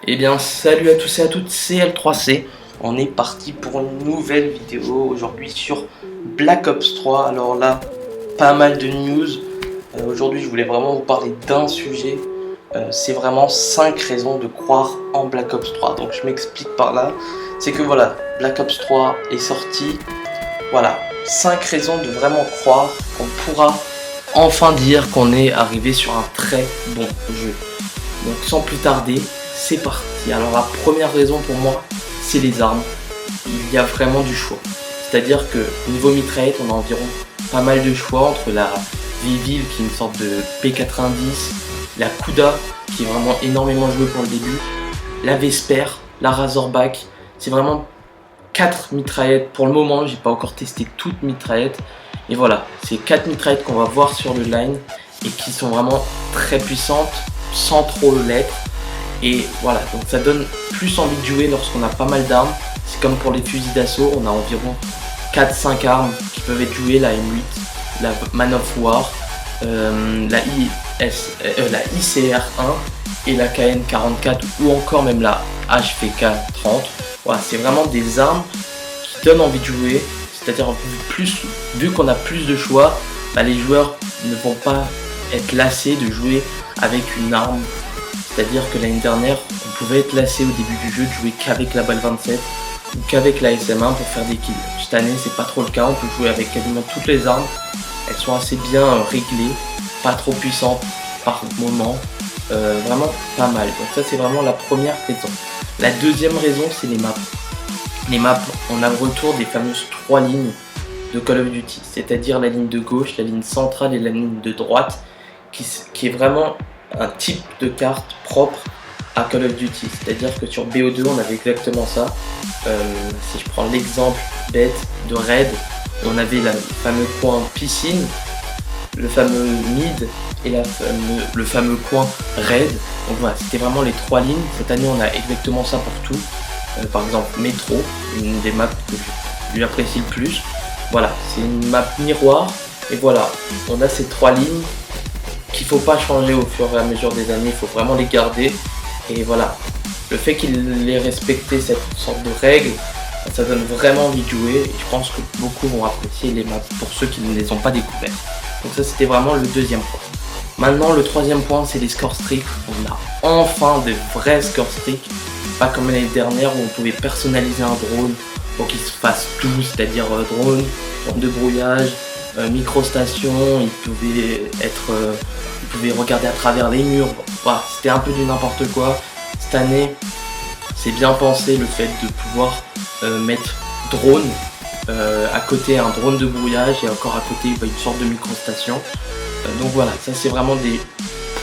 Eh bien salut à tous et à toutes, c'est L3C. On est parti pour une nouvelle vidéo aujourd'hui sur Black Ops 3. Alors là, pas mal de news. Aujourd'hui je voulais vraiment vous parler d'un sujet. C'est vraiment 5 raisons de croire en Black Ops 3. Donc je m'explique par là. C'est que voilà, Black Ops 3 est sorti. Voilà, 5 raisons de vraiment croire qu'on pourra enfin dire qu'on est arrivé sur un très bon jeu. Donc sans plus tarder, c'est parti. Alors la première raison pour moi, c'est les armes. Il y a vraiment du choix. C'est-à-dire que niveau mitraillette, on a environ pas mal de choix entre la Viviv qui est une sorte de P90, la Kuda qui est vraiment énormément jouée pour le début, la Vesper, la Razorback. C'est vraiment 4 mitraillettes pour le moment. J'ai pas encore testé toutes mitraillettes. Et voilà, c'est 4 mitraillettes qu'on va voir sur le line et qui sont vraiment très puissantes sans trop l'être. Et voilà, donc ça donne plus envie de jouer lorsqu'on a pas mal d'armes. C'est comme pour les fusils d'assaut, on a environ 4-5 armes qui peuvent être jouées, la M8, la Man of War, la ICR1 et la KN44 ou encore même la HVK30. Voilà, c'est vraiment des armes qui donnent envie de jouer, c'est-à-dire vu qu'on a plus de choix, les joueurs ne vont pas être lassés de jouer avec une arme. C'est-à-dire que l'année dernière, on pouvait être lassé au début du jeu de jouer qu'avec la balle 27 ou qu'avec la SM1 pour faire des kills. Cette année, c'est pas trop le cas, on peut jouer avec quasiment toutes les armes. Elles sont assez bien réglées, pas trop puissantes par moment, vraiment pas mal. Donc ça, c'est vraiment la première raison. La deuxième raison, c'est les maps. Les maps, on a le retour des fameuses 3 lignes de Call of Duty, c'est-à-dire la ligne de gauche, la ligne centrale et la ligne de droite, qui est vraiment un type de carte propre à Call of Duty. C'est-à-dire que sur BO2 on avait exactement ça. Si je prends l'exemple bête de Raid, on avait le fameux coin piscine, le fameux mid et le fameux coin raid. Donc voilà, c'était vraiment les 3 lignes. Cette année on a exactement ça pour tout. Par exemple Metro, une des maps que j'apprécie le plus. Voilà, c'est une map miroir. Et voilà, on a ces 3 lignes qu'il ne faut pas changer au fur et à mesure des années, il faut vraiment les garder. Et voilà, le fait qu'il ait respecté cette sorte de règle, ça donne vraiment envie de jouer. Et je pense que beaucoup vont apprécier les maps pour ceux qui ne les ont pas découverts. Donc ça, c'était vraiment le deuxième point. Maintenant, le troisième point, c'est les score streaks. On a enfin de vrais score streaks, pas comme l'année dernière où on pouvait personnaliser un drone pour qu'il se fasse tout, c'est-à-dire drone de brouillage, microstation, il pouvait regarder à travers les murs. Voilà, c'était un peu du n'importe quoi. Cette année, c'est bien pensé le fait de pouvoir mettre drone à côté, un drone de brouillage et encore à côté une sorte de microstation. Donc voilà, ça c'est vraiment des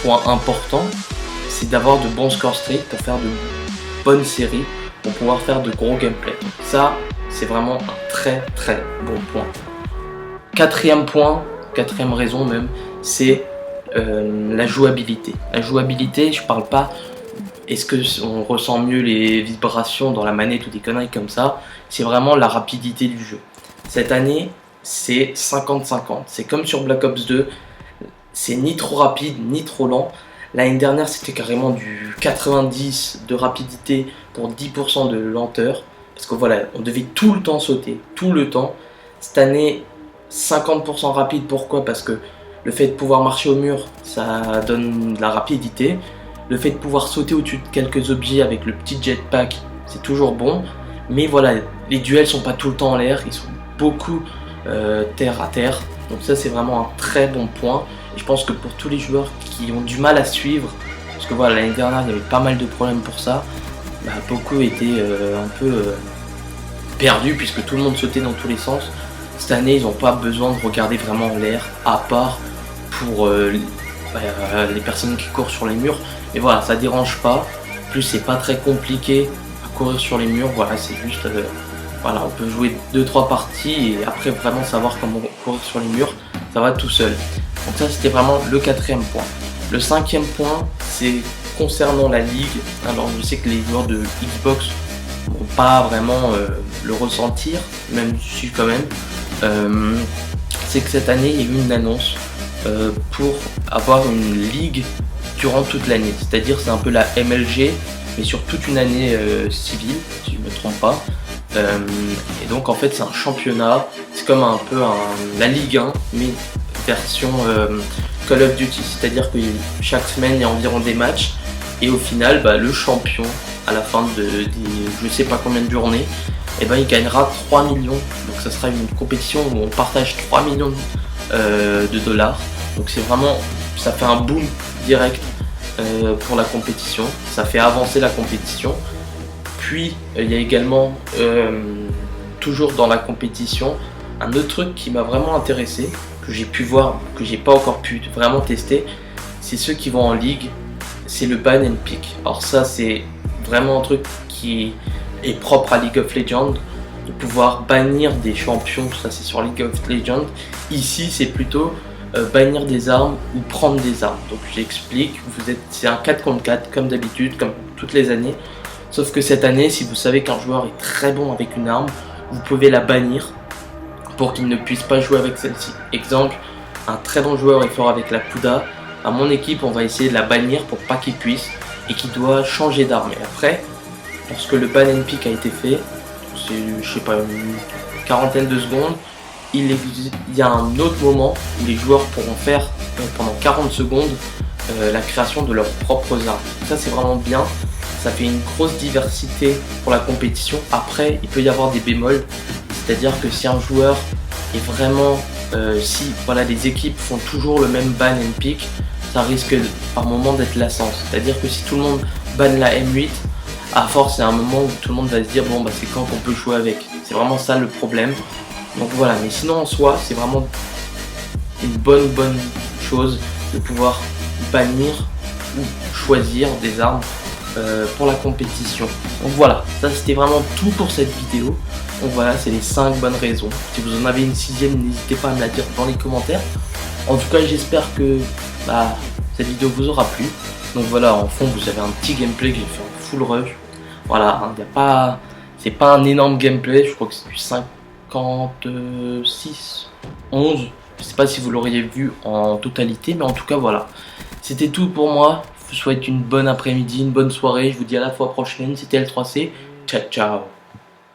points importants. C'est d'avoir de bons score streaks pour faire de bonnes séries, pour pouvoir faire de gros gameplay. Ça, c'est vraiment un très très bon point. Quatrième point, quatrième raison même, c'est la jouabilité. La jouabilité, je parle pas est-ce qu'on ressent mieux les vibrations dans la manette ou des conneries comme ça, c'est vraiment la rapidité du jeu. Cette année, c'est 50-50. C'est comme sur Black Ops 2, c'est ni trop rapide ni trop lent. L'année dernière, c'était carrément du 90 de rapidité pour 10% de lenteur. Parce que voilà, on devait tout le temps sauter, tout le temps. Cette année, 50% rapide, pourquoi? Parce que le fait de pouvoir marcher au mur, ça donne de la rapidité. Le fait de pouvoir sauter au-dessus de quelques objets avec le petit jetpack, c'est toujours bon. Mais voilà, les duels sont pas tout le temps en l'air, ils sont beaucoup terre à terre. Donc ça, c'est vraiment un très bon point. Et je pense que pour tous les joueurs qui ont du mal à suivre, parce que voilà, l'année dernière, il y avait pas mal de problèmes pour ça, beaucoup étaient un peu perdus puisque tout le monde sautait dans tous les sens. Cette année, ils n'ont pas besoin de regarder vraiment l'air, à part pour les personnes qui courent sur les murs. Et voilà, ça dérange pas. En plus, c'est pas très compliqué à courir sur les murs. Voilà, c'est juste, voilà, on peut jouer 2-3 parties et après vraiment savoir comment courir sur les murs. Ça va tout seul. Donc ça, c'était vraiment le quatrième point. Le cinquième point, c'est concernant la ligue. Alors, je sais que les joueurs de Xbox vont pas vraiment le ressentir, même si quand même. C'est que cette année, il y a eu une annonce pour avoir une ligue durant toute l'année. C'est-à-dire c'est un peu la MLG, mais sur toute une année civile, si je ne me trompe pas. Et donc en fait c'est un championnat, c'est comme un peu la Ligue 1, mais version Call of Duty, c'est-à-dire que chaque semaine il y a environ des matchs, et au final le champion, à la fin des je sais pas combien de journées, et il gagnera 3 millions, donc ça sera une compétition où on partage 3 millions de dollars, donc c'est vraiment, ça fait un boom direct pour la compétition, ça fait avancer la compétition. Puis il y a également, toujours dans la compétition, un autre truc qui m'a vraiment intéressé, que j'ai pu voir, que j'ai pas encore pu vraiment tester, c'est ceux qui vont en ligue, c'est le ban and pick. Alors ça c'est vraiment un truc qui est propre à League of Legends, de pouvoir bannir des champions, ça c'est sur League of Legends. Ici c'est plutôt bannir des armes ou prendre des armes. Donc j'explique, c'est un 4 contre 4 comme d'habitude, comme toutes les années. Sauf que cette année, si vous savez qu'un joueur est très bon avec une arme, vous pouvez la bannir pour qu'il ne puisse pas jouer avec celle-ci. Exemple, un très bon joueur est fort avec la Kuda. À mon équipe, on va essayer de la bannir pour pas qu'il puisse et qu'il doit changer d'arme. Et après, lorsque le ban and pick a été fait, c'est je sais pas une quarantaine de secondes, il y a un autre moment où les joueurs pourront faire pendant 40 secondes la création de leurs propres armes. Ça c'est vraiment bien. Ça fait une grosse diversité pour la compétition. Après, il peut y avoir des bémols, c'est-à-dire que si un joueur est vraiment, si les équipes font toujours le même ban and pick, ça risque par moment d'être lassant. C'est-à-dire que si tout le monde banne la M8, à force, c'est un moment où tout le monde va se dire bon c'est quand qu'on peut jouer avec. C'est vraiment ça le problème. Donc voilà, mais sinon en soi, c'est vraiment une bonne chose de pouvoir bannir ou choisir des armes pour la compétition. Donc voilà, ça c'était vraiment tout pour cette vidéo. Donc voilà, c'est les 5 bonnes raisons. Si vous en avez une 6e, n'hésitez pas à me la dire dans les commentaires. En tout cas, j'espère que cette vidéo vous aura plu. Donc voilà, en fond vous avez un petit gameplay que j'ai fait en full rush. Voilà, c'est pas un énorme gameplay, je crois que c'est du 56, 11. Je sais pas si vous l'auriez vu en totalité, mais en tout cas voilà. C'était tout pour moi. Je vous souhaite une bonne après-midi, une bonne soirée. Je vous dis à la fois prochaine. C'était L3C. Ciao, ciao.